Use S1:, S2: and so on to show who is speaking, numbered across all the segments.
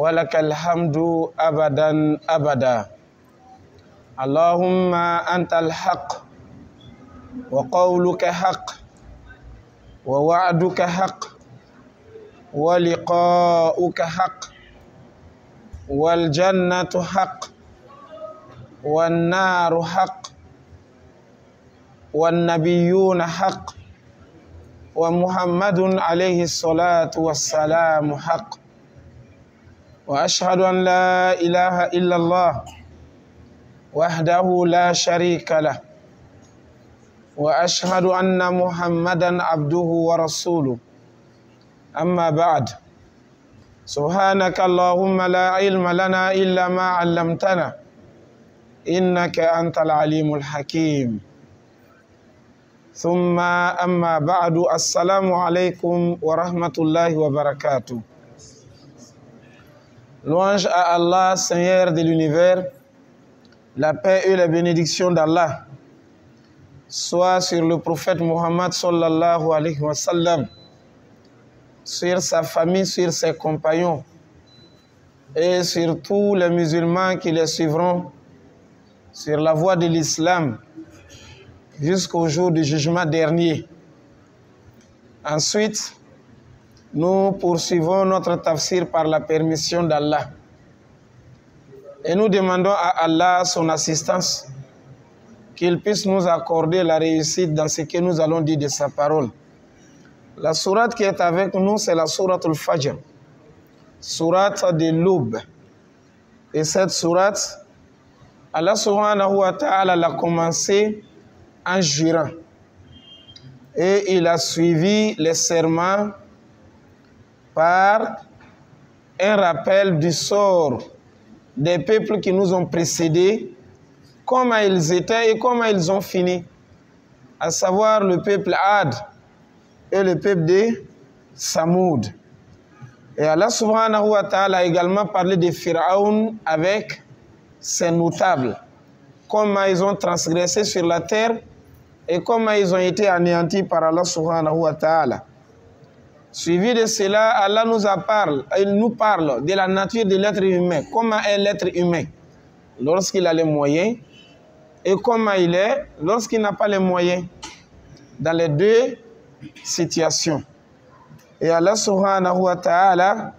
S1: ولك الحمد أبدا أبدا. اللهم أنت الحق وقولك حق ووعدك حق ولقاؤك حق والجنة حق والنار حق والنبيون حق ومحمد عليه الصلاة والسلام حق. وأشهد أن لا إله إلا الله وحده لا شريك له وأشهد أن محمدا عبده ورسوله. أما بعد، سبحانك اللهم لا علم لنا إلا ما علمتنا إنك أنت العليم الحكيم. ثم أما بعد، السلام عليكم ورحمة الله وبركاته. Louange à Allah, Seigneur de l'univers, la paix et la bénédiction d'Allah soit sur le prophète Mohammed sallallahu alayhi wa sallam, sur sa famille, sur ses compagnons et sur tous les musulmans qui les suivront sur la voie de l'islam jusqu'au jour du jugement dernier. Ensuite, nous poursuivons notre tafsir par la permission d'Allah. Et nous demandons à Allah son assistance, qu'il puisse nous accorder la réussite dans ce que nous allons dire de sa parole. La sourate qui est avec nous, c'est la sourate al-Fajr, sourate de l'aube. Et cette sourate, Allah subhanahu wa ta'ala l'a commencé en jurant. Et il a suivi les serments par un rappel du sort des peuples qui nous ont précédés, comment ils étaient et comment ils ont fini, à savoir le peuple Ad et le peuple de Samoud. Et Allah subhanahu wa ta'ala a également parlé de Pharaon avec ses notables, comment ils ont transgressé sur la terre et comment ils ont été anéantis par Allah subhanahu wa ta'ala. Suivi de cela, Allah il nous parle de la nature de l'être humain. Comment est l'être humain lorsqu'il a les moyens et comment il est lorsqu'il n'a pas les moyens, dans les deux situations. Et Allah subhanahu wa ta'ala,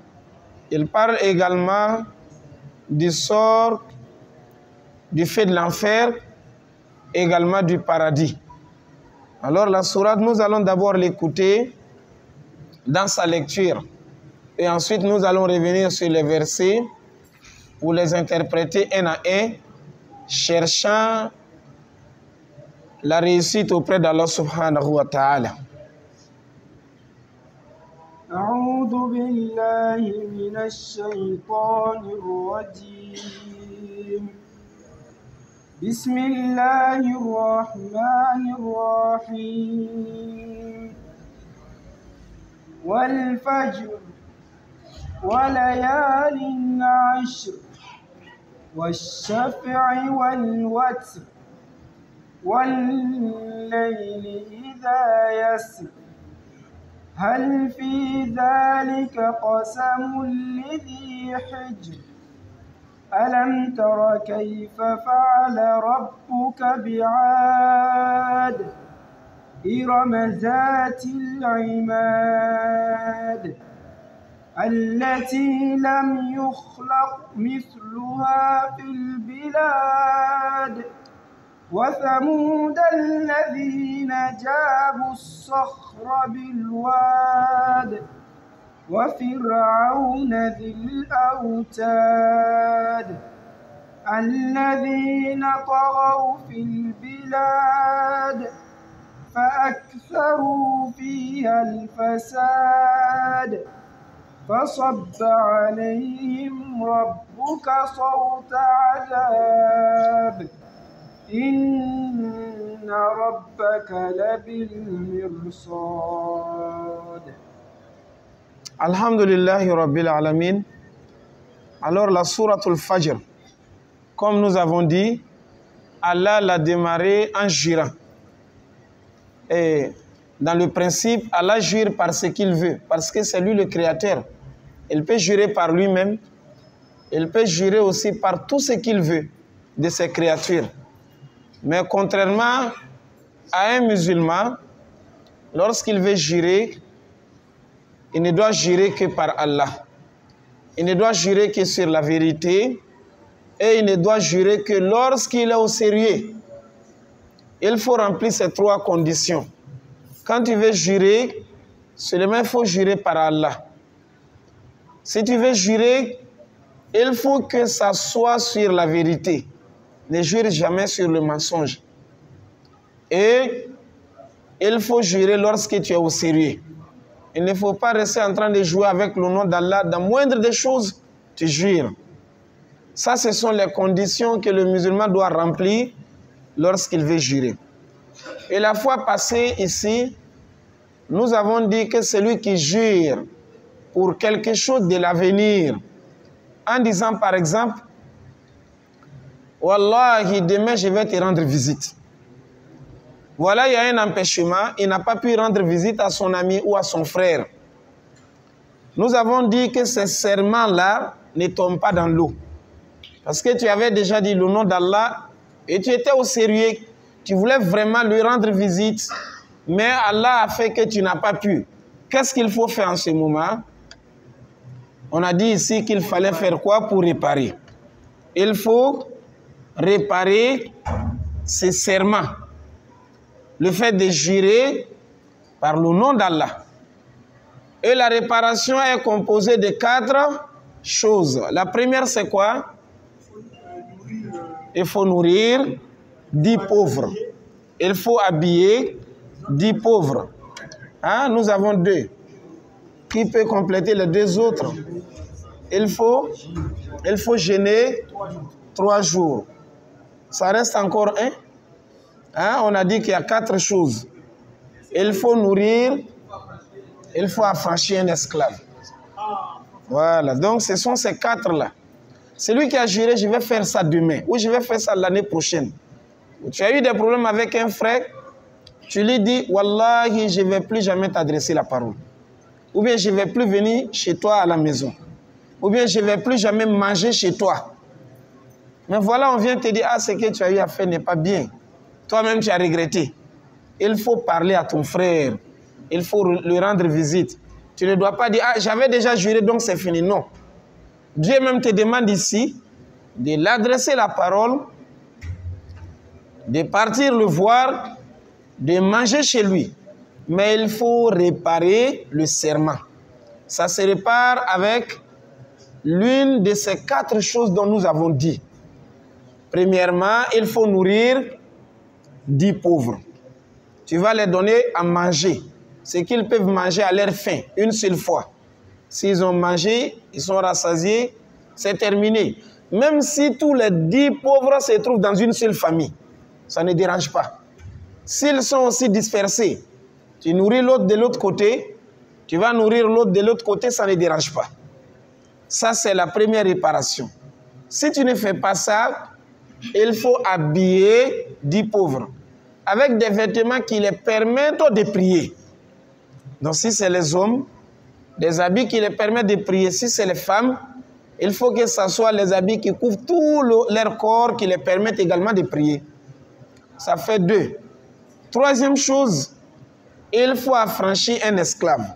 S1: il parle également du sort, du fait de l'enfer, également du paradis. Alors la sourate, nous allons d'abord l'écouter dans sa lecture. Et ensuite, nous allons revenir sur les versets pour les interpréter un à un, cherchant la réussite auprès d'Allah subhanahu wa ta'ala.
S2: أعوذ بالله من الشيطان الرجيم بسم الله الرحمن الرحيم والفجر وليال عشر والشفع والوتر والليل إذا يسر هل في ذلك قسم لذي حجر ألم تر كيف فعل ربك بعاد إرم ذات العماد التي لم يخلق مثلها في البلاد وثمود الذين جابوا الصخر بالواد وفرعون ذي الأوتاد الذين طغوا في البلاد فأكثروا فيها الفساد فصب عليهم ربك صوت عذاب إن ربك لبالمرصاد.
S1: Alhamdulillahi Rabbil Alamin. Alors la sourate al-Fajr, comme nous avons dit, Allah l'a démarré en jurant. Et dans le principe, Allah jure par ce qu'il veut, parce que c'est lui le créateur. Il peut jurer par lui-même, Il peut jurer aussi par tout ce qu'il veut de ses créatures. Mais contrairement à un musulman, lorsqu'il veut jurer, il ne doit jurer que par Allah. Il ne doit jurer que sur la vérité et il ne doit jurer que lorsqu'il est au sérieux. Il faut remplir ces 3 conditions. Quand tu veux jurer, seulement il faut jurer par Allah. Si tu veux jurer, il faut que ça soit sur la vérité. Ne jure jamais sur le mensonge. Et il faut jurer lorsque tu es au sérieux. Il ne faut pas rester en train de jouer avec le nom d'Allah. Dans moindre des choses, tu jures. Ça, ce sont les conditions que le musulman doit remplir lorsqu'il veut jurer. Et la fois passée ici, nous avons dit que celui qui jure pour quelque chose de l'avenir, en disant par exemple, Wallahi, demain je vais te rendre visite. Voilà, il y a un empêchement, il n'a pas pu rendre visite à son ami ou à son frère. Nous avons dit que ces serments-là ne tombent pas dans l'eau. Parce que tu avais déjà dit le nom d'Allah et tu étais au sérieux. Tu voulais vraiment lui rendre visite, mais Allah a fait que tu n'as pas pu. Qu'est-ce qu'il faut faire en ce moment? On a dit ici qu'il fallait faire quoi pour réparer? Il faut réparer ces serments. Le fait de jurer par le nom d'Allah. Et la réparation est composée de 4 choses. La première, c'est quoi? Il faut nourrir 10 pauvres. Il faut habiller 10 pauvres. Hein? Nous avons 2. Qui peut compléter les 2 autres? Il faut jeûner 3 jours. Ça reste encore 1. Hein? On a dit qu'il y a 4 choses. Il faut nourrir, il faut affranchir un esclave. Voilà, donc ce sont ces 4-là. Celui qui a juré, je vais faire ça demain, ou je vais faire ça l'année prochaine. Tu as eu des problèmes avec un frère, tu lui dis, Wallahi, je ne vais plus jamais t'adresser la parole. Ou bien je ne vais plus venir chez toi à la maison. Ou bien je ne vais plus jamais manger chez toi. Mais voilà, on vient te dire, ah, ce que tu as eu à faire n'est pas bien. Toi-même, tu as regretté. Il faut parler à ton frère. Il faut lui rendre visite. Tu ne dois pas dire, ah, j'avais déjà juré, donc c'est fini. Non. Dieu même te demande ici de l'adresser la parole, de partir le voir, de manger chez lui. Mais il faut réparer le serment. Ça se répare avec l'une de ces 4 choses dont nous avons dit. Premièrement, il faut nourrir 10 pauvres. Tu vas les donner à manger. Ce qu'ils peuvent manger à leur faim, une seule fois. S'ils ont mangé, ils sont rassasiés, c'est terminé. Même si tous les 10 pauvres se trouvent dans une seule famille, ça ne dérange pas. S'ils sont aussi dispersés, tu nourris l'autre de l'autre côté, tu vas nourrir l'autre de l'autre côté, ça ne dérange pas. Ça, c'est la première réparation. Si tu ne fais pas ça, il faut habiller 10 pauvres avec des vêtements qui les permettent de prier. Donc, si c'est les hommes, des habits qui les permettent de prier. Si c'est les femmes, il faut que ce soit les habits qui couvrent tout leur corps, qui les permettent également de prier. Ça fait 2. Troisième chose, il faut affranchir un esclave.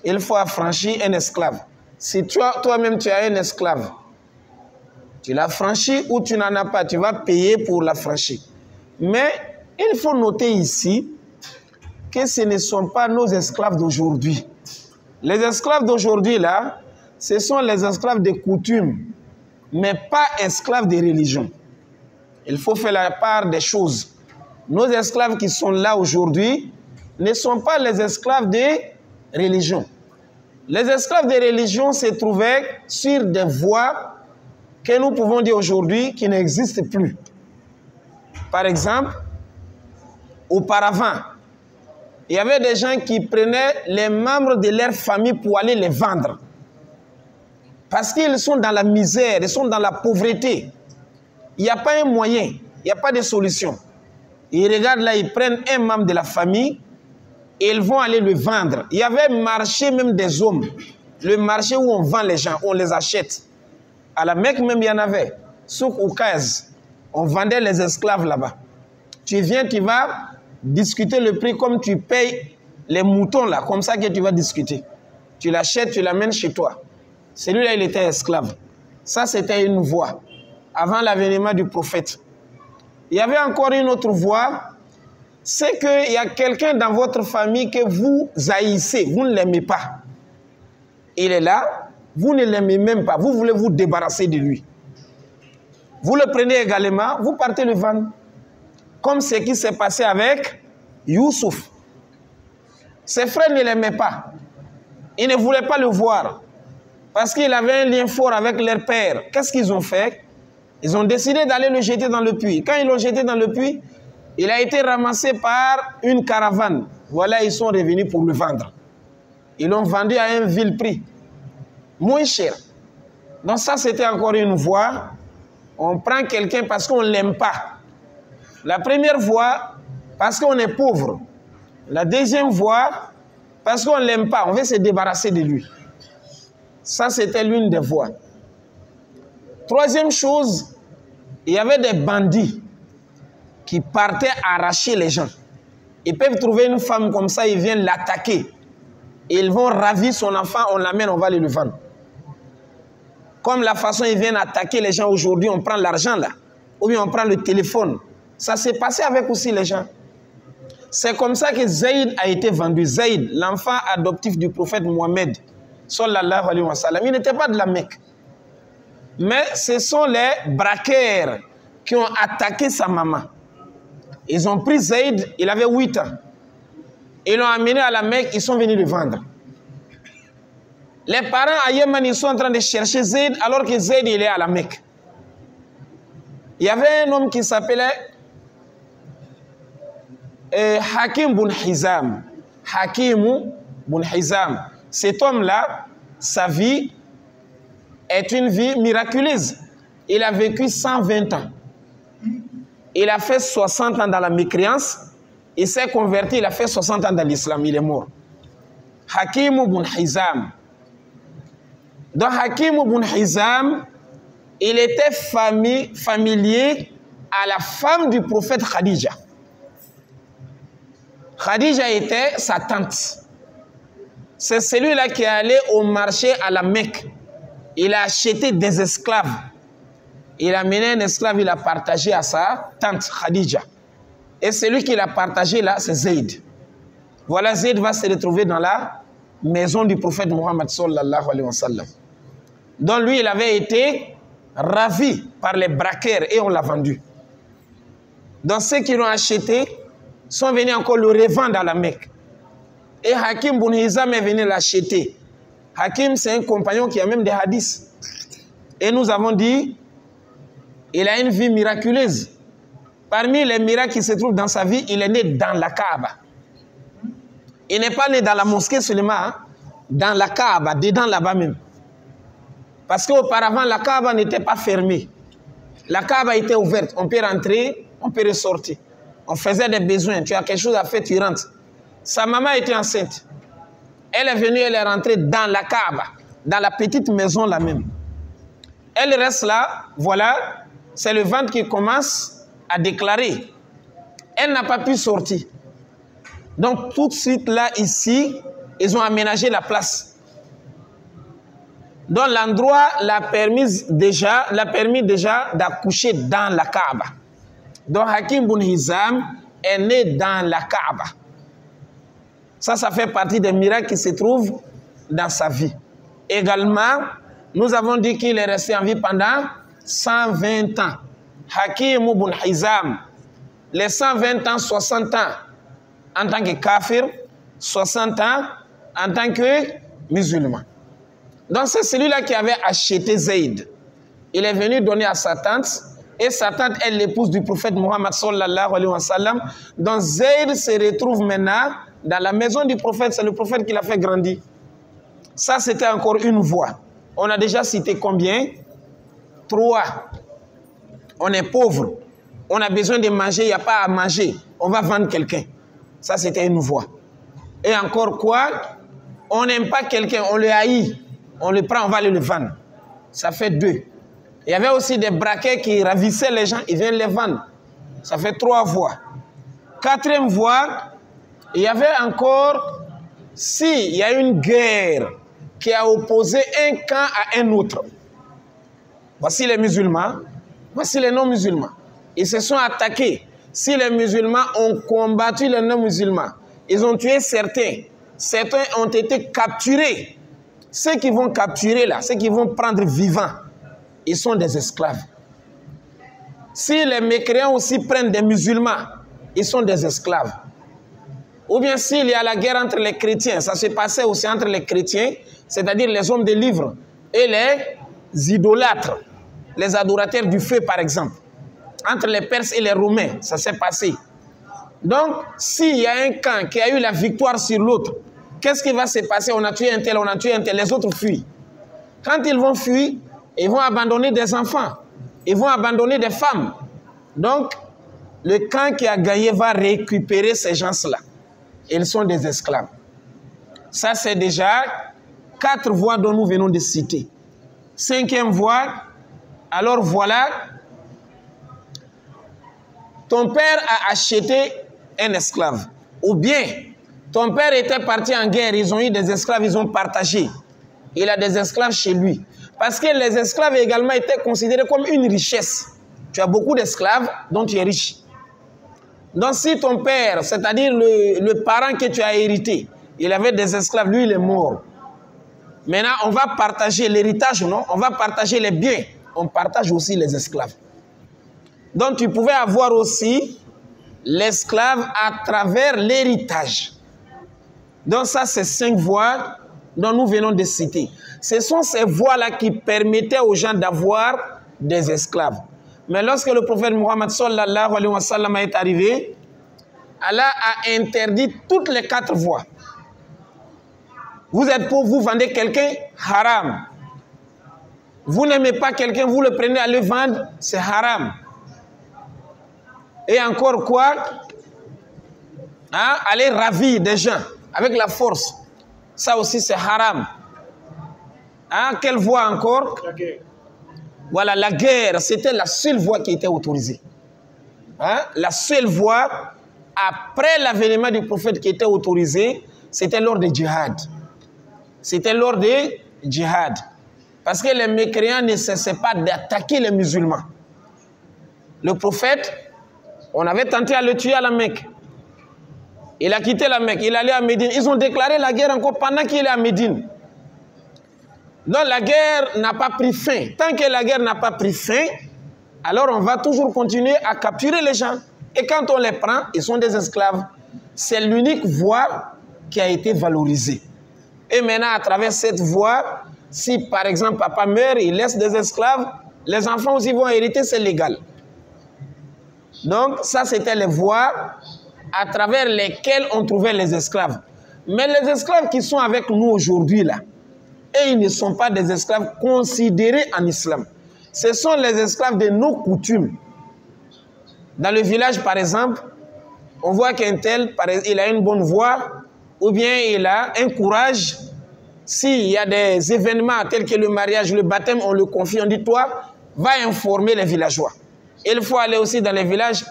S1: Il faut affranchir un esclave. Si toi-même tu as un esclave, tu l'affranchis ou tu n'en as pas, tu vas payer pour l'affranchir. Mais il faut noter ici que ce ne sont pas nos esclaves d'aujourd'hui. Les esclaves d'aujourd'hui, là, ce sont les esclaves de coutume, mais pas esclaves de religion. Il faut faire la part des choses. Nos esclaves qui sont là aujourd'hui ne sont pas les esclaves de religion. Les esclaves de religion se trouvaient sur des voies que nous pouvons dire aujourd'hui qui n'existent plus. Par exemple, auparavant, il y avait des gens qui prenaient les membres de leur famille pour aller les vendre. Parce qu'ils sont dans la misère, ils sont dans la pauvreté. Il n'y a pas un moyen, il n'y a pas de solution. Ils regardent là, ils prennent un membre de la famille et ils vont aller le vendre. Il y avait un marché même des hommes. Le marché où on vend les gens, on les achète. À la Mecque même, il y en avait. Souk Oukaz, on vendait les esclaves là-bas. Tu viens, tu vas discuter le prix comme tu payes les moutons là, comme ça que tu vas discuter. Tu l'achètes, tu l'amènes chez toi. Celui-là, il était esclave. Ça, c'était une voie avant l'avènement du prophète. Il y avait encore une autre voie, c'est qu'il y a quelqu'un dans votre famille que vous haïssez, vous ne l'aimez pas. Il est là, vous ne l'aimez même pas, vous voulez vous débarrasser de lui. Vous le prenez également, vous partez le vendre. Comme ce qui s'est passé avec Youssouf. Ses frères ne l'aimaient pas. Ils ne voulaient pas le voir. Parce qu'il avait un lien fort avec leur père. Qu'est-ce qu'ils ont fait? Ils ont décidé d'aller le jeter dans le puits. Quand ils l'ont jeté dans le puits, il a été ramassé par une caravane. Voilà, ils sont revenus pour le vendre. Ils l'ont vendu à un vil prix. Moins cher. Donc ça, c'était encore une voie. On prend quelqu'un parce qu'on ne l'aime pas. La première voie, parce qu'on est pauvre. La deuxième voie, parce qu'on ne l'aime pas. On veut se débarrasser de lui. Ça, c'était l'une des voies. Troisième chose, il y avait des bandits qui partaient arracher les gens. Ils peuvent trouver une femme comme ça, ils viennent l'attaquer. Ils vont ravir son enfant, on l'amène, on va le vendre. Comme la façon ils viennent attaquer les gens aujourd'hui, on prend l'argent là, ou bien on prend le téléphone. Ça s'est passé avec aussi les gens. C'est comme ça que Zaïd a été vendu. Zaïd, l'enfant adoptif du prophète Mohammed, sallallahu alayhi wa sallam, il n'était pas de la Mecque. Mais ce sont les braqueurs qui ont attaqué sa maman. Ils ont pris Zaïd, il avait 8 ans. Ils l'ont amené à la Mecque, ils sont venus le vendre. Les parents à Yémen, ils sont en train de chercher Zaïd alors que Zaïd, il est à la Mecque. Il y avait un homme qui s'appelait Hakim Bun Hizam. Hakim Bun Hizam. Cet homme-là, sa vie est une vie miraculeuse. Il a vécu 120 ans. Il a fait 60 ans dans la mécréance. Il s'est converti, il a fait 60 ans dans l'islam. Il est mort. Hakim Bun Hizam. Dans Hakim Bun Hizam, il était familier à la femme du prophète Khadija. Khadija était sa tante. C'est celui-là qui est allé au marché à la Mecque. Il a acheté des esclaves. Il a amené un esclave, il a partagé à sa tante Khadija. Et celui qui l'a partagé là, c'est Zayd. Voilà, Zayd va se retrouver dans la maison du prophète Mohammed sallallahu alayhi wa sallam. Donc lui, il avait été ravi par les braqueurs et on l'a vendu. Donc ceux qui l'ont acheté sont venus encore le revendre à la Mecque. Et Hakim Bun Hizam est venu l'acheter. Hakim, c'est un compagnon qui a même des hadiths. Et nous avons dit, il a une vie miraculeuse. Parmi les miracles qui se trouvent dans sa vie, il est né dans la Kaaba. Il n'est pas né dans la mosquée seulement, hein, dans la Kaaba, dedans là-bas même. Parce qu'auparavant, la Kaaba n'était pas fermée. La Kaaba était ouverte. On peut rentrer, on peut ressortir. On faisait des besoins. Tu as quelque chose à faire, tu rentres. Sa maman était enceinte. Elle est venue, elle est rentrée dans la Kaaba, dans la petite maison là même. Elle reste là, voilà, c'est le ventre qui commence à déclarer. Elle n'a pas pu sortir. Donc tout de suite là, ici, ils ont aménagé la place. Donc l'endroit l'a permis déjà d'accoucher dans la Kaaba. Donc Hakim Bun Hizam est né dans la Kaaba. Ça fait partie des miracles qui se trouvent dans sa vie. Également, nous avons dit qu'il est resté en vie pendant 120 ans. Hakim Bun Hizam, les 120 ans, 60 ans en tant que kafir, 60 ans en tant que musulman. Donc c'est celui-là qui avait acheté Zayd. Il est venu donner à sa tante, et sa tante est l'épouse du prophète Mohammed sallallahu alayhi wa sallam. Donc Zayd se retrouve maintenant dans la maison du prophète, c'est le prophète qui l'a fait grandir. Ça, c'était encore une voie. On a déjà cité combien? 3. On est pauvre. On a besoin de manger, il n'y a pas à manger. On va vendre quelqu'un. Ça, c'était une voie. Et encore quoi? On n'aime pas quelqu'un, on le haït. On le prend, on va le vendre. Ça fait 2. Il y avait aussi des braquets qui ravissaient les gens, ils viennent les vendre. Ça fait 3 voies. 4e voie, il y avait encore, s'il y a une guerre qui a opposé un camp à un autre. Voici les musulmans, voici les non-musulmans. Ils se sont attaqués. Si les musulmans ont combattu les non-musulmans, ils ont tué certains. Certains ont été capturés. Ceux qui vont capturer là, ceux qui vont prendre vivants, ils sont des esclaves. Si les mécréants aussi prennent des musulmans, ils sont des esclaves. Ou bien s'il y a la guerre entre les chrétiens, ça se passait aussi entre les chrétiens, c'est-à-dire les hommes de livres, et les idolâtres, les adorateurs du feu par exemple. Entre les Perses et les Romains, ça s'est passé. Donc, s'il y a un camp qui a eu la victoire sur l'autre, qu'est-ce qui va se passer? On a tué un tel, les autres fuient. Quand ils vont fuir, ils vont abandonner des enfants, ils vont abandonner des femmes. Donc, le camp qui a gagné va récupérer ces gens-là. Ils sont des esclaves. Ça, c'est déjà 4 voies dont nous venons de citer. 5e voie, alors voilà, ton père a acheté un esclave. Ou bien, ton père était parti en guerre, ils ont eu des esclaves, ils ont partagé. Il a des esclaves chez lui. Parce que les esclaves également étaient considérés comme une richesse. Tu as beaucoup d'esclaves, donc tu es riche. Donc si ton père, c'est-à-dire le parent que tu as hérité, il avait des esclaves, lui il est mort. Maintenant, on va partager l'héritage, non? On va partager les biens. On partage aussi les esclaves. Donc tu pouvais avoir aussi l'esclave à travers l'héritage. Donc ça, c'est 5 voies dont nous venons de citer. Ce sont ces voies-là qui permettaient aux gens d'avoir des esclaves. Mais lorsque le prophète Muhammad sallallahu alayhi wa sallam est arrivé, Allah a interdit toutes les 4 voies. Vous êtes pauvre, vous vendez quelqu'un, haram. Vous n'aimez pas quelqu'un, vous le prenez à le vendre, c'est haram. Et encore quoi? Hein? Aller ravir des gens avec la force. Ça aussi c'est haram. Hein? Quelle voie encore? La guerre. Voilà, la guerre, c'était la seule voie qui était autorisée. Hein? La seule voie, après l'avènement du prophète qui était autorisée, c'était lors des djihad. C'était lors des djihad. Parce que les mécréants ne cessaient pas d'attaquer les musulmans. Le prophète, on avait tenté à le tuer à la Mecque. Il a quitté la Mecque, il allait à Médine. Ils ont déclaré la guerre encore pendant qu'il est à Médine. Donc la guerre n'a pas pris fin. Tant que la guerre n'a pas pris fin, alors on va toujours continuer à capturer les gens. Et quand on les prend, ils sont des esclaves. C'est l'unique voie qui a été valorisée. Et maintenant, à travers cette voie, si par exemple papa meurt, il laisse des esclaves, les enfants aussi vont hériter, c'est légal. Donc ça, c'était les voies à travers lesquelles on trouvait les esclaves. Mais les esclaves qui sont avec nous aujourd'hui là, et ils ne sont pas des esclaves considérés en islam. Ce sont les esclaves de nos coutumes. Dans le village, par exemple, on voit qu'un tel, il a une bonne voix, ou bien il a un courage. S'il y a des événements tels que le mariage, le baptême, on le confie, on dit, toi, va informer les villageois. Il faut aller aussi dans les villages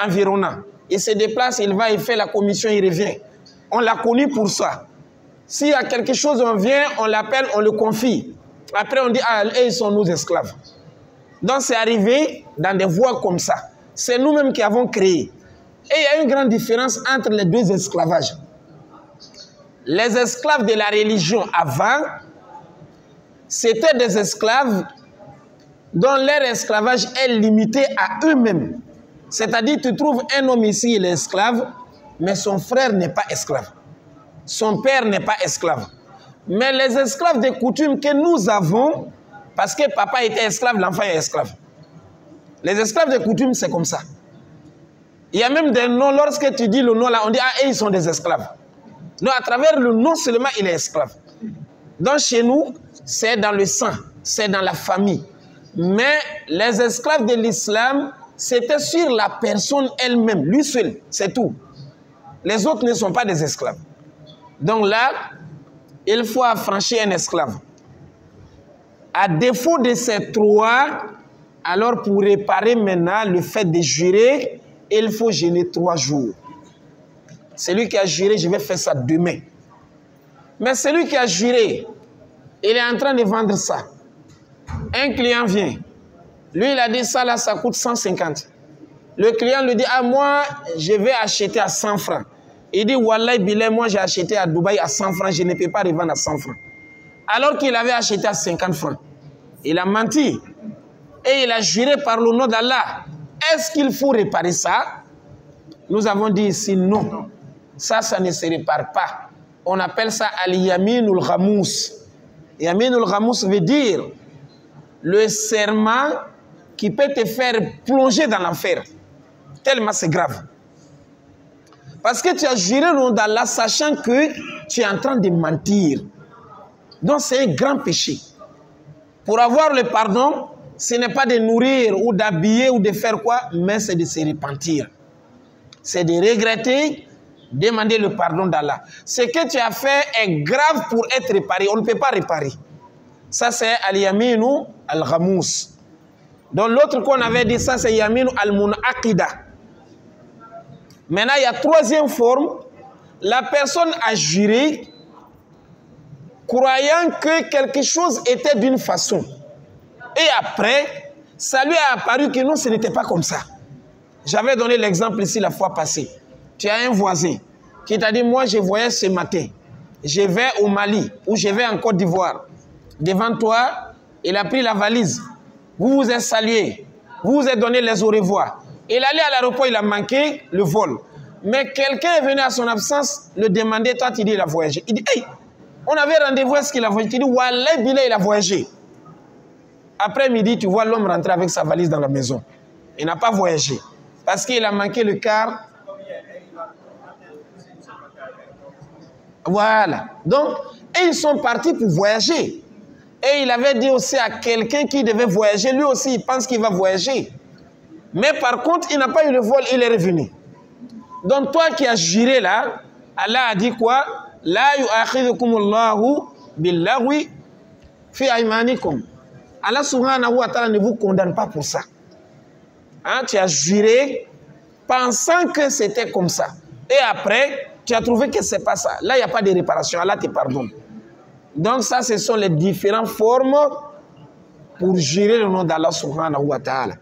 S1: environnants. Il se déplace, il va, il fait la commission, il revient. On l'a connu pour ça. S'il y a quelque chose, on vient, on l'appelle, on le confie. Après, on dit, ah, ils sont nos esclaves. Donc, c'est arrivé dans des voies comme ça. C'est nous-mêmes qui avons créé. Et il y a une grande différence entre les deux esclavages. Les esclaves de la religion avant, c'était des esclaves dont leur esclavage est limité à eux-mêmes. C'est-à-dire, tu trouves un homme ici, il est esclave, mais son frère n'est pas esclave. Son père n'est pas esclave. Mais les esclaves de coutume que nous avons, parce que papa était esclave, l'enfant est esclave. Les esclaves de coutume, c'est comme ça. Il y a même des noms, lorsque tu dis le nom là, on dit, ah, ils sont des esclaves. Donc, à travers le nom seulement, il est esclave. Donc, chez nous, c'est dans le sang, c'est dans la famille. Mais les esclaves de l'islam, c'était sur la personne elle-même, lui seul, c'est tout. Les autres ne sont pas des esclaves. Donc là, il faut affranchir un esclave. À défaut de ces trois, alors pour réparer maintenant le fait de jurer, il faut jeûner 3 jours. Celui qui a juré, je vais faire ça demain. Mais celui qui a juré, il est en train de vendre ça. Un client vient. Lui, il a dit ça là, ça coûte 150. Le client lui dit, ah moi, je vais acheter à 100 francs. Il dit, Wallahi Bilay, moi j'ai acheté à Dubaï à 100 francs, je ne peux pas revendre à 100 francs. Alors qu'il avait acheté à 50 francs. Il a menti. Et il a juré par le nom d'Allah. Est-ce qu'il faut réparer ça? Nous avons dit ici non. Ça ne se répare pas. On appelle ça al-yaminul ghamous. Yaminul ghamous veut dire le serment qui peut te faire plonger dans l'enfer. Tellement c'est grave. Parce que tu as juré le nom d'Allah sachant que tu es en train de mentir. Donc c'est un grand péché. Pour avoir le pardon, ce n'est pas de nourrir ou d'habiller ou de faire quoi, mais c'est de se repentir. C'est de regretter, demander le pardon d'Allah. Ce que tu as fait est grave pour être réparé. On ne peut pas réparer. Ça c'est al-yaminu al-ghamous. Donc l'autre qu'on avait dit, ça c'est yaminu al-munaqida. Maintenant il y a troisième forme. La personne a juré croyant que quelque chose était d'une façon. Et après, ça lui a apparu que non, ce n'était pas comme ça. J'avais donné l'exemple ici la fois passée. Tu as un voisin qui t'a dit, moi je voyage ce matin. Je vais au Mali ou je vais en Côte d'Ivoire. Devant toi, il a pris la valise. Vous vous êtes salué. Vous vous êtes donné les au revoir. Il allait à l'aéroport, il a manqué le vol. Mais quelqu'un est venu à son absence, le demander, toi tu dis il a voyagé. Il dit, hey, on avait rendez-vous, est-ce qu'il a voyagé? Il dit, Wallah Bilay, il a voyagé. Après midi, tu vois l'homme rentrer avec sa valise dans la maison. Il n'a pas voyagé. Parce qu'il a manqué le car. Voilà. Donc, et ils sont partis pour voyager. Et il avait dit aussi à quelqu'un qui devait voyager, lui aussi, il pense qu'il va voyager. Mais par contre, il n'a pas eu le vol, il est revenu. Donc, toi qui as juré là, Allah a dit quoi? La yu'akhidhukumullahu billaghwi fi aymanikum. Allah subhanahu wa ta'ala ne vous condamne pas pour ça. Hein, tu as juré pensant que c'était comme ça. Et après, tu as trouvé que ce n'est pas ça. Là, il n'y a pas de réparation. Allah te pardonne. Donc ça, ce sont les différentes formes pour jurer le nom d'Allah subhanahu wa ta'ala.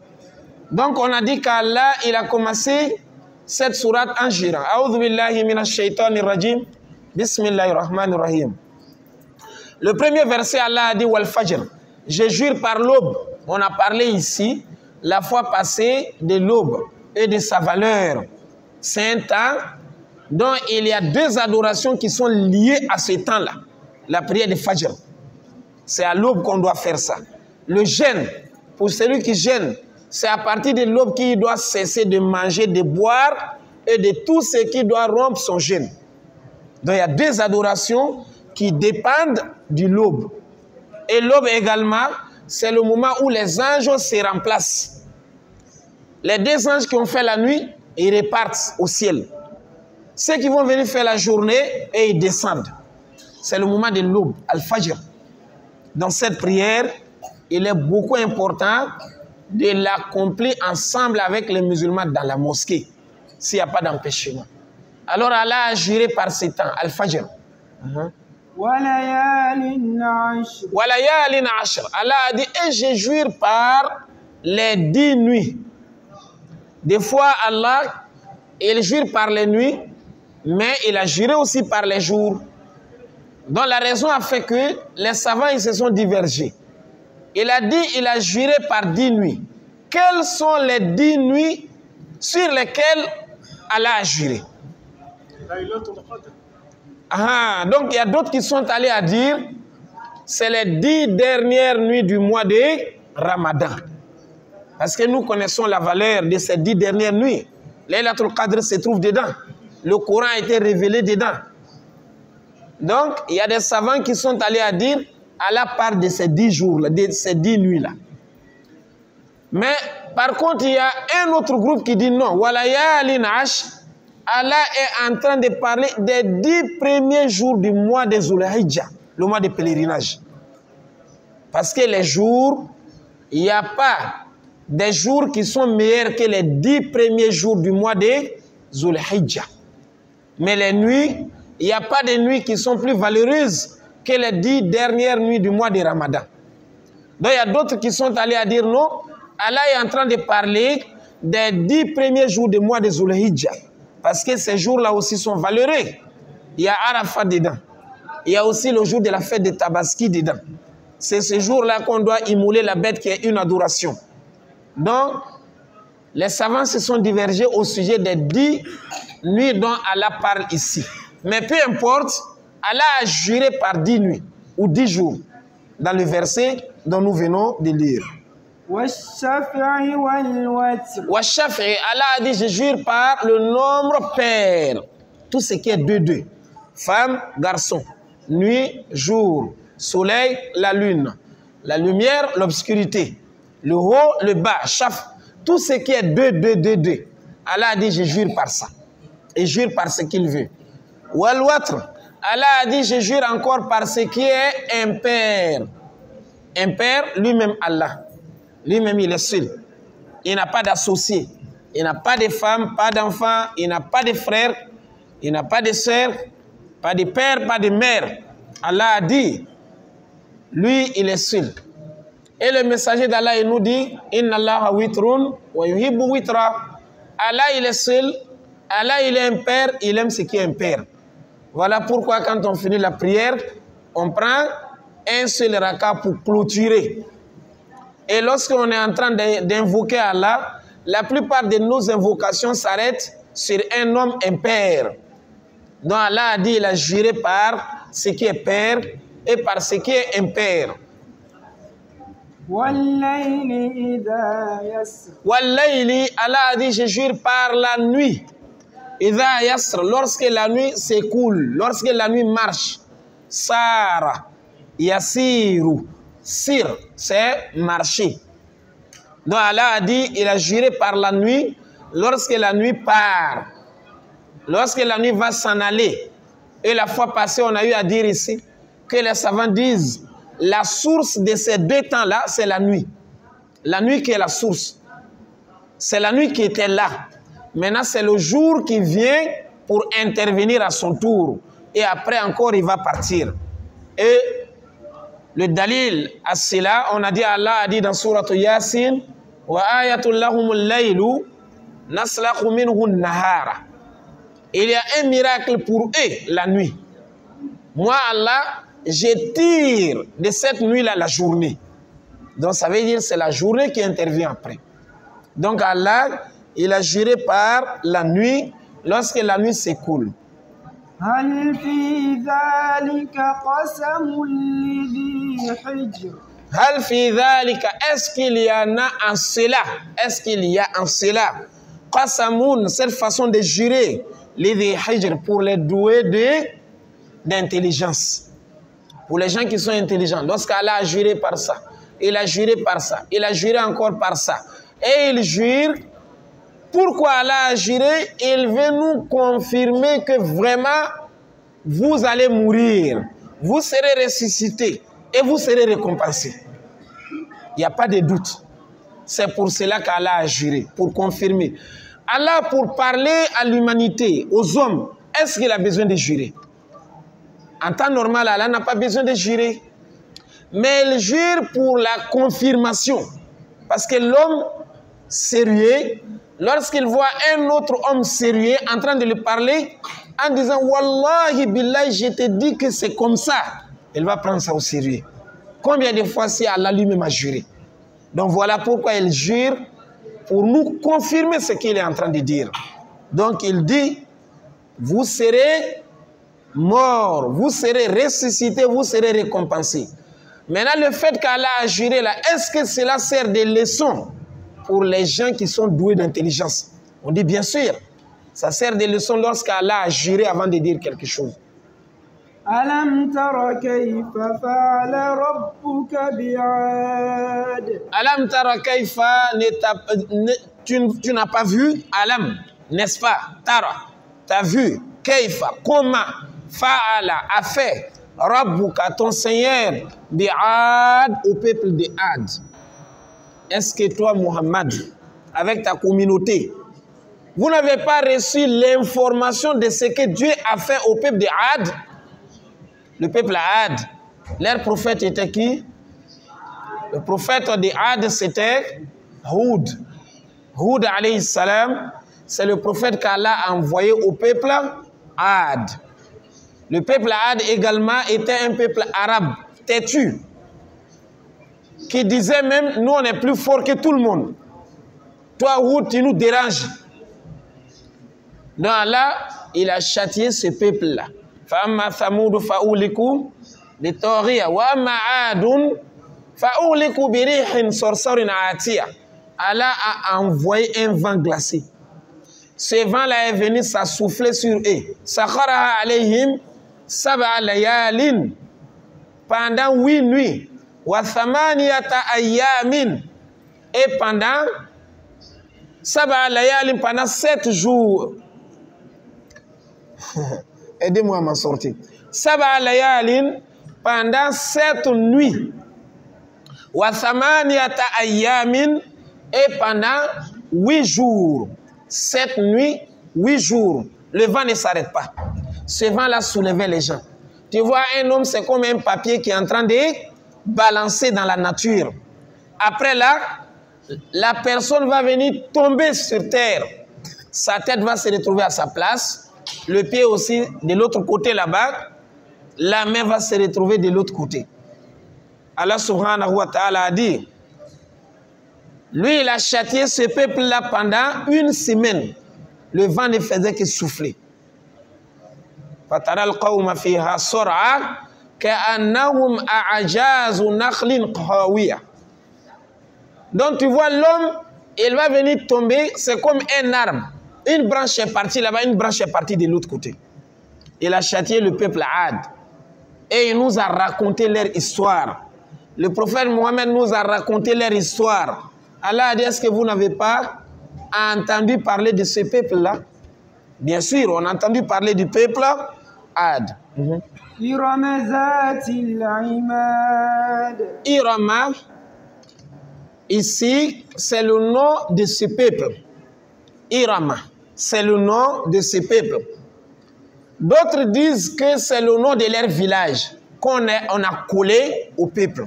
S1: Donc on a dit qu'Allah, il a commencé cette sourate en jurant. A'udhu billahi minash shaitanir rajim. Bismillahir rahmanir rahim. Le premier verset, Allah a dit wal fajr. Je jure par l'aube. On a parlé ici, la fois passée, de l'aube et de sa valeur. C'est un temps dont il y a 2 adorations qui sont liées à ce temps-là. La prière de Fajr. C'est à l'aube qu'on doit faire ça. Le jeûne, pour celui qui jeûne, c'est à partir de l'aube qu'il doit cesser de manger, de boire et de tout ce qui doit rompre son jeûne. Donc il y a 2 adorations qui dépendent du l'aube. Et l'aube également, c'est le moment où les anges se remplacent. Les 2 anges qui ont fait la nuit, ils repartent au ciel. Ceux qui vont venir faire la journée, et ils descendent. C'est le moment de l'aube, Al-Fajr. Dans cette prière, il est beaucoup important de l'accomplir ensemble avec les musulmans dans la mosquée, s'il n'y a pas d'empêchement. Alors Allah a juré par ce temps, Al-Fajr.
S2: وَلَيَالٍ عَشْرٍ.
S1: Walayalin ashr. Allah a dit, et je jure par les 10 nuits. Des fois, Allah, il jure par les nuits, mais il a juré aussi par les jours. Donc la raison a fait que les savants ils se sont divergés. Il a dit, il a juré par 10 nuits. Quelles sont les 10 nuits sur lesquelles Allah a juré? Donc il y a d'autres qui sont allés à dire, c'est les 10 dernières nuits du mois de Ramadan. Parce que nous connaissons la valeur de ces 10 dernières nuits. Laylatul Qadr se trouve dedans. Le Coran a été révélé dedans. Donc, il y a des savants qui sont allés à dire, Allah parle de ces 10 jours-là, de ces 10 nuits-là. Mais, par contre, il y a un autre groupe qui dit non. Walayalin ash. Allah est en train de parler des 10 premiers jours du mois de Zulhijjah, le mois de pèlerinage. Parce que les jours, il n'y a pas des jours qui sont meilleurs que les 10 premiers jours du mois de Zul Hijjah. Mais les nuits, il n'y a pas de nuits qui sont plus valeureuses que les 10 dernières nuits du mois de Ramadan. Donc il y a d'autres qui sont allés à dire non, Allah est en train de parler des 10 premiers jours du mois de Zul Hijjah. Parce que ces jours-là aussi sont valeureux. Il y a Arafat dedans. Il y a aussi le jour de la fête de Tabaski dedans. C'est ce jour-là qu'on doit immoler la bête qui est une adoration. Donc, les savants se sont divergés au sujet des 10 nuits dont Allah parle ici. Mais peu importe, Allah a juré par 10 nuits ou 10 jours dans le verset dont nous venons de lire. Washafi'i, Allah a dit, je jure par le nombre pair. Tout ce qui est 2-2. Femme, garçon. Nuit, jour. Soleil, la lune. La lumière, l'obscurité. Le haut, le bas. Shaf. Tout ce qui est 2-2-2-2. Allah a dit, je jure par ça. Et jure par ce qu'il veut. Wal watr. Allah a dit, je jure encore par ce qui est impair. Impair, lui-même Allah. Lui-même, il est seul. Il n'a pas d'associé. Il n'a pas de femme, pas d'enfant. Il n'a pas de frère. Il n'a pas de soeur. Pas de père, pas de mère. Allah a dit, lui, il est seul. Et le messager d'Allah, il nous dit, Inna Allah witrun wa yuhibbu witra. Allah, il est seul. Allah, il est impair. Il aime ce qui est impair. Voilà pourquoi, quand on finit la prière, on prend un seul raka pour clôturer. Et lorsqu'on est en train d'invoquer Allah, la plupart de nos invocations s'arrêtent sur un homme impair. Donc Allah a dit, il a juré par ce qui est pair et par ce qui est impair. Wallayli, Allah a dit, je jure par la nuit. Idha yasr, lorsque la nuit s'écoule, lorsque la nuit marche. Sara, yasiru, sir, c'est marcher. Donc Allah a dit, il a juré par la nuit, lorsque la nuit part. Lorsque la nuit va s'en aller, et la fois passée, on a eu à dire ici que les savants disent la source de ces 2 temps-là, c'est la nuit. La nuit qui est la source. C'est la nuit qui était là. Maintenant, c'est le jour qui vient pour intervenir à son tour. Et après encore, il va partir. Et le dalil à cela, on a dit, Allah a dit dans Sourate Yasin, wa ayatul lahumul laylu naslakhu minhu nahara. Il y a un miracle pour eux, la nuit. Moi, Allah, je tire de cette nuit-là la journée. Donc, ça veut dire que c'est la journée qui intervient après. Donc, Allah, il a juré par la nuit, lorsque la nuit s'écoule.
S2: هل في ذلك قسم لذي حجر
S1: Hal fi dhalika, est-ce qu'il y en a en cela? Est-ce qu'il y a en cela? Qasamun, cette façon de jurer, lidhi hijr, pour les doués d'intelligence. Pour les gens qui sont intelligents. Lorsqu'Allah a juré par ça, il a juré par ça, il a juré encore par ça. Et il jure. Pourquoi Allah a juré? Il veut nous confirmer que vraiment, vous allez mourir. Vous serez ressuscité et vous serez récompensé. Il n'y a pas de doute. C'est pour cela qu'Allah a juré, pour confirmer. Allah, pour parler à l'humanité, aux hommes, est-ce qu'il a besoin de jurer? En temps normal, Allah n'a pas besoin de jurer. Mais il jure pour la confirmation. Parce que l'homme sérieux, lorsqu'il voit un autre homme sérieux en train de lui parler, en disant « Wallahi billahi, je te dis que c'est comme ça », il va prendre ça au sérieux. Combien de fois si Allah lui-même a juré? Donc voilà pourquoi il jure, pour nous confirmer ce qu'il est en train de dire. Donc il dit, vous serez morts, vous serez ressuscités, vous serez récompensés. Maintenant, le fait qu'Allah a juré là, est-ce que cela sert de leçon pour les gens qui sont doués d'intelligence? On dit bien sûr. Ça sert de leçon lorsqu'Allah a juré avant de dire quelque chose.
S2: Alam tara kayfa fa'ala rabbuka bi'ad.
S1: Alam tara kayfa, tu n'as pas vu, alam, n'est-ce pas? Tara, tu as vu, kayfa, comment, fa'ala, a fait, Rabbuka, ton Seigneur, bi'ad, au peuple de Ad. Est-ce que toi, Muhammad, avec ta communauté, vous n'avez pas reçu l'information de ce que Dieu a fait au peuple de Ad? Le peuple Ad, leur prophète était qui? Le prophète de Ad, c'était Houd. Houd, alayhi salam, c'est le prophète qu'Allah a envoyé au peuple Ad. Le peuple Ad également était un peuple arabe têtu, qui disait même, nous on est plus fort que tout le monde. Toi, Houd, tu nous déranges. Donc Allah, il a châtié ce peuple-là. فَأَمَّا ثَمُودُ فَأُهْلِكُوا بِالطَّاغِيَةِ وَأَمَّا عَادٌ فَأُهْلِكُوا بِرِيحٍ صَرْصَرٍ عَاتِيَةٍ. Allah a envoyé un vent glacé. Ce vent-là est venu s'assouffler sur eux. سَخَرَهَا عَلَيْهِمْ سَبْعَ لَيَالٍ, pendant 8 nuits. وَثَمَانِيَةَ أَيَّامٍ, et pendant سَبْعَ لَيَالٍ, pendant 7 jours. Aidez-moi à m'en sortir. Sab'a layalin, pendant 7 nuits. Wa thamaniyata ayyamin, et pendant 8 jours. 7 nuits, 8 jours. Le vent ne s'arrête pas. Ce vent-là soulevait les gens. Tu vois, un homme, c'est comme un papier qui est en train de balancer dans la nature. Après là, la personne va venir tomber sur terre. Sa tête va se retrouver à sa place. Le pied aussi de l'autre côté là-bas, la main va se retrouver de l'autre côté. Allah subhanahu wa ta'ala a dit, lui il a châtié ce peuple-là pendant 1 semaine. Le vent ne faisait que souffler. فَتَرَى الْقَوْمَ فِيهَا صُرْعًا كَأَنَّهُمْ أَعْجَازُ نَخْلٍ خَاوِيَةٍ. Donc tu vois l'homme, il va venir tomber, c'est comme un arbre. Une branche est partie là-bas, une branche est partie de l'autre côté. Il a châtié le peuple Ad. Et il nous a raconté leur histoire. Le prophète Mohammed nous a raconté leur histoire. Allah a dit, est-ce que vous n'avez pas entendu parler de ce peuple-là? Bien sûr, on a entendu parler du peuple Ad. Irama, ici, c'est le nom de ce peuple. Irama, c'est le nom de ce peuple. D'autres disent que c'est le nom de leur village qu'on a collé au peuple.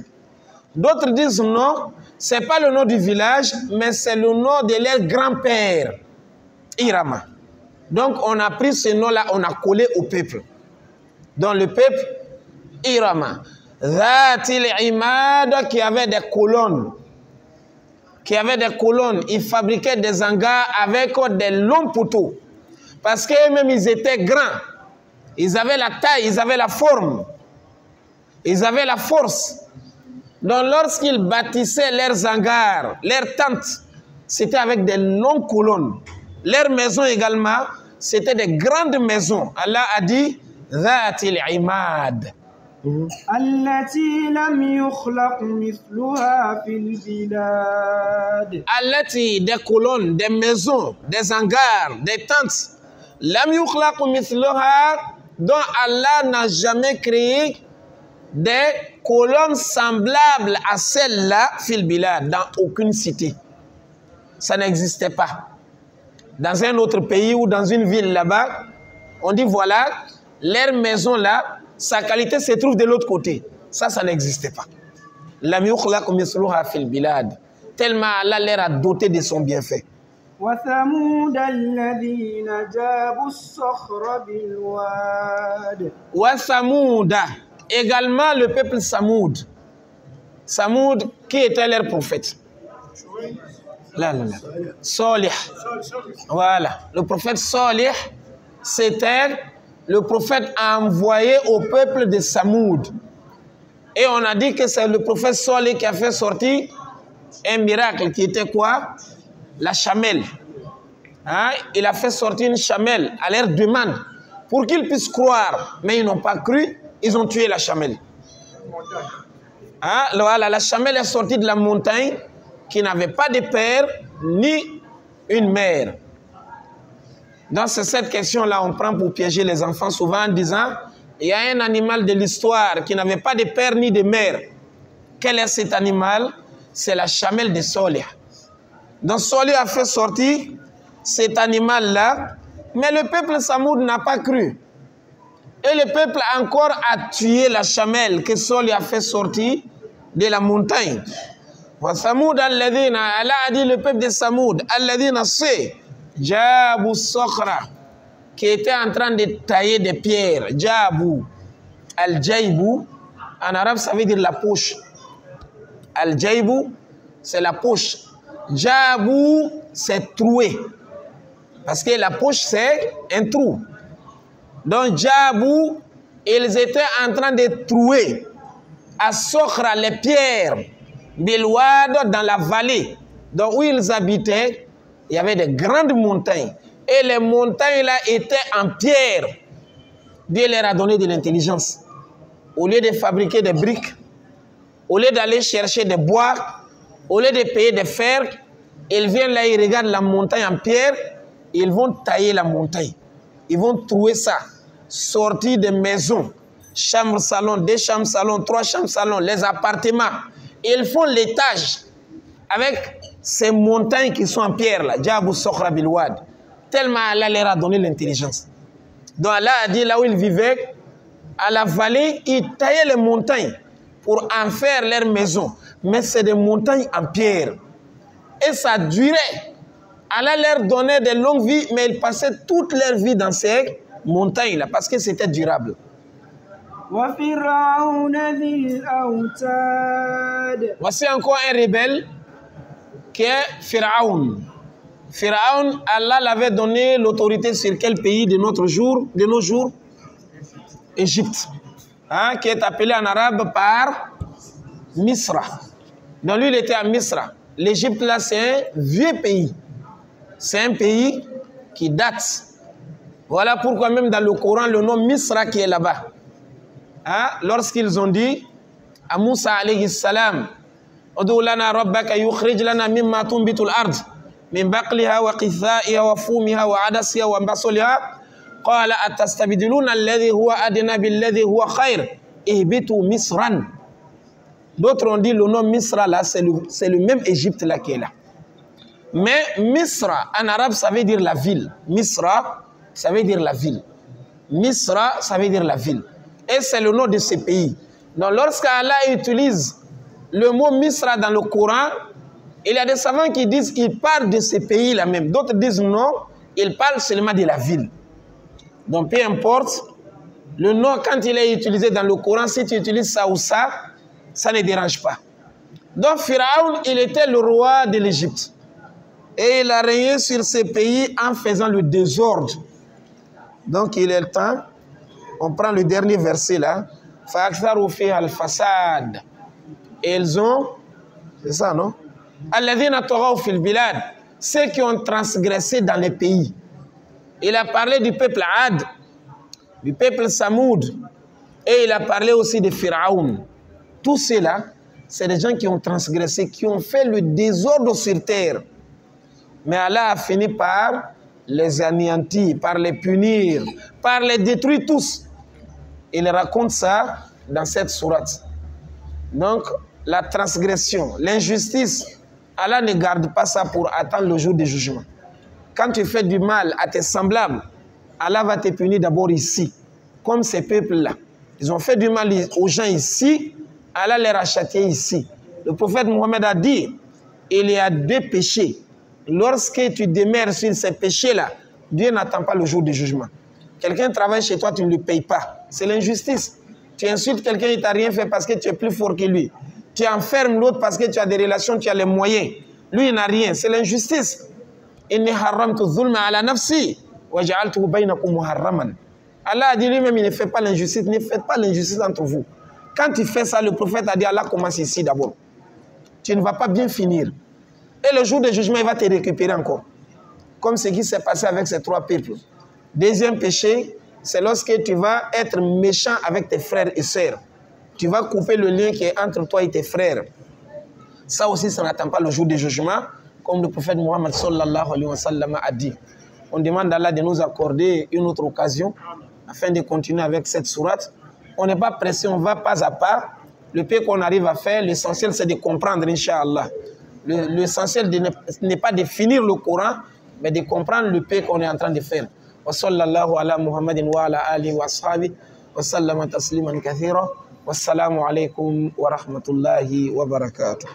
S1: D'autres disent non, c'est pas le nom du village, mais c'est le nom de leur grand-père, Irama. Donc on a pris ce nom-là, on a collé au peuple. Donc le peuple Irama, Zatil Imad, qui avait des colonnes. Ils fabriquaient des hangars avec des longs poteaux. Parce qu'eux-mêmes, ils étaient grands. Ils avaient la taille, ils avaient la forme. Ils avaient la force. Donc, lorsqu'ils bâtissaient leurs hangars, leurs tentes, c'était avec des longues colonnes. Leurs maisons également, c'était des grandes maisons. Allah a dit, Zatil Imad.
S2: التي لم يخلق مثلها في البلاد.
S1: Allati, des colonnes, des maisons, des hangars, des tentes. Lam yukhlaq mithluha, dont Allah n'a jamais créé des colonnes semblables à celles-là fil bilad, dans aucune cité. Ça n'existait pas. Dans un autre pays ou dans une ville là-bas, on dit voilà, leur maison là, sa qualité se trouve de l'autre côté. Ça n'existait pas. Lam yukhlaq mithluha fil bilad. Tellement Allah leur a doté de son bienfait.
S2: وثمود الذين جابوا الصخر بالواد.
S1: Wathamouda, également le peuple Samoud. Samoud, qui était leur prophète? Salih. Voilà. Le prophète Salih, c'était le prophète envoyé au peuple de Samoud. Et on a dit que c'est le prophète Salih qui a fait sortir un miracle qui était quoi? La chamelle. Hein? Il a fait sortir une chamelle à leur demande pour qu'ils puissent croire. Mais ils n'ont pas cru, ils ont tué la chamelle. Hein? Voilà, la chamelle est sortie de la montagne qui n'avait pas de père ni une mère. Donc c'est cette question-là on prend pour piéger les enfants souvent en disant Il y a un animal de l'histoire qui n'avait pas de père ni de mère. Quel est cet animal? C'est la chamelle de Solih. Donc Solih a fait sortir cet animal-là, mais le peuple Samoud n'a pas cru. Et le peuple encore a tué la chamelle que Solih a fait sortir de la montagne. Samoud alladhina, Allah a dit le peuple de Samoud, alladhina c'est Jabu Sokhra, qui était en train de tailler des pierres. Jabu, Al-Jaibu, en arabe ça veut dire la poche. Al-Jaibu, c'est la poche. Jabu, c'est troué. Parce que la poche, c'est un trou. Donc, Jabu, ils étaient en train de trouer à Sokhra les pierres d'El-Wad dans la vallée. Donc, où ils habitaient, il y avait de grandes montagnes. Et les montagnes-là étaient en pierre. Dieu leur a donné de l'intelligence. Au lieu de fabriquer des briques, au lieu d'aller chercher des bois, au lieu de payer des fers, ils viennent là, ils regardent la montagne en pierre, ils vont tailler la montagne. Ils vont trouver ça, sortir des maisons, chambre, salon, 2 chambres, salon, 3 chambres, salon, les appartements. Ils font l'étage avec ces montagnes qui sont en pierre là, Jabu Sokhra Bilwad. Tellement Allah leur a donné l'intelligence. Donc Allah a dit là où ils vivaient, à la vallée, ils taillaient les montagnes pour en faire leur maison. Mais c'est des montagnes en pierre. Et ça durait. Allah leur donnait de longues vies, mais ils passaient toute leur vie dans ces montagnes-là, parce que c'était durable. Voici encore un rebelle qui est Pharaon. Pharaon, Allah l'avait donné l'autorité sur quel pays de nos jours? Égypte. Hein, qui est appelé en arabe par Misra. Donc lui, il était à Misra. L'Égypte, là, c'est un vieux pays. C'est un pays qui date. Voilà pourquoi même dans le Coran, le nom Misra qui est là-bas. Hein? Lorsqu'ils ont dit à Moussa alayhi salam, Udu lana rabbaka yukhrij lana mimma tunbitul ard min baqliha wa qithaiha wa fumiha wa adasiha wa basaliha qala atastabdiluna alladhi huwa adna billadhi huwa khair ihbitu misran. D'autres ont dit le nom Misra là, c'est le même Égypte là qui est là. Mais Misra en arabe ça veut dire la ville. Misra ça veut dire la ville. Misra ça veut dire la ville. Et c'est le nom de ce pays. Donc lorsqu'Allah utilise le mot Misra dans le Coran, il y a des savants qui disent qu'il parle de ce pays là même. D'autres disent non, il parle seulement de la ville. Donc peu importe, le nom quand il est utilisé dans le Coran, si tu utilises ça ou ça ne dérange pas. Donc Pharaon, il était le roi de l'Égypte. Et il a régné sur ce pays en faisant le désordre. Donc il est le temps, on prend le dernier verset là. Fa'aktharu fiha al-fasad. Et ils ont, c'est ça non? Alladhina taghaw fil bilad, ceux qui ont transgressé dans les pays. Il a parlé du peuple Ad, du peuple Samoud, et il a parlé aussi de Pharaon. Tous ceux-là, c'est des gens qui ont transgressé, qui ont fait le désordre sur terre. Mais Allah a fini par les anéantir, par les punir, par les détruire tous. Il raconte ça dans cette sourate. Donc, la transgression, l'injustice, Allah ne garde pas ça pour attendre le jour du jugement. Quand tu fais du mal à tes semblables, Allah va te punir d'abord ici. Comme ces peuples-là. Ils ont fait du mal aux gens ici, Allah les a châtiés ici. Le prophète Mohammed a dit, il y a 2 péchés. Lorsque tu demeures sur ces péchés-là, Dieu n'attend pas le jour du jugement. Quelqu'un travaille chez toi, tu ne le payes pas. C'est l'injustice. Tu insultes quelqu'un, il ne t'a rien fait parce que tu es plus fort que lui. Tu enfermes l'autre parce que tu as des relations, tu as les moyens. Lui, il n'a rien. C'est l'injustice. Inni haramtu dhulma ala nafsi wa ja'altuhu bainakum muharraman. Allah a dit lui-même, il ne fait pas l'injustice. Ne faites pas l'injustice entre vous. Quand tu fais ça, le prophète a dit, Allah commence ici d'abord. Tu ne vas pas bien finir. Et le jour du jugement, il va te récupérer encore. Comme ce qui s'est passé avec ces 3 peuples. Deuxième péché, c'est lorsque tu vas être méchant avec tes frères et sœurs. Tu vas couper le lien qui est entre toi et tes frères. Ça aussi, ça n'attend pas le jour du jugement, comme le prophète Mohammed sallallahu alayhi wa sallam a dit. On demande à Allah de nous accorder une autre occasion afin de continuer avec cette sourate. On n'est pas pressé, on va pas à pas. Le peu qu'on arrive à faire, l'essentiel c'est de comprendre, Inch'Allah. L'essentiel n'est pas de finir le Coran, mais de comprendre le peu qu'on est en train de faire. Wa sallallahu ala Muhammadin wa ala alihi wa ashabihi wa sallama tasliman kathira. Wassalamu alaikum wa rahmatullahi wa barakatuh.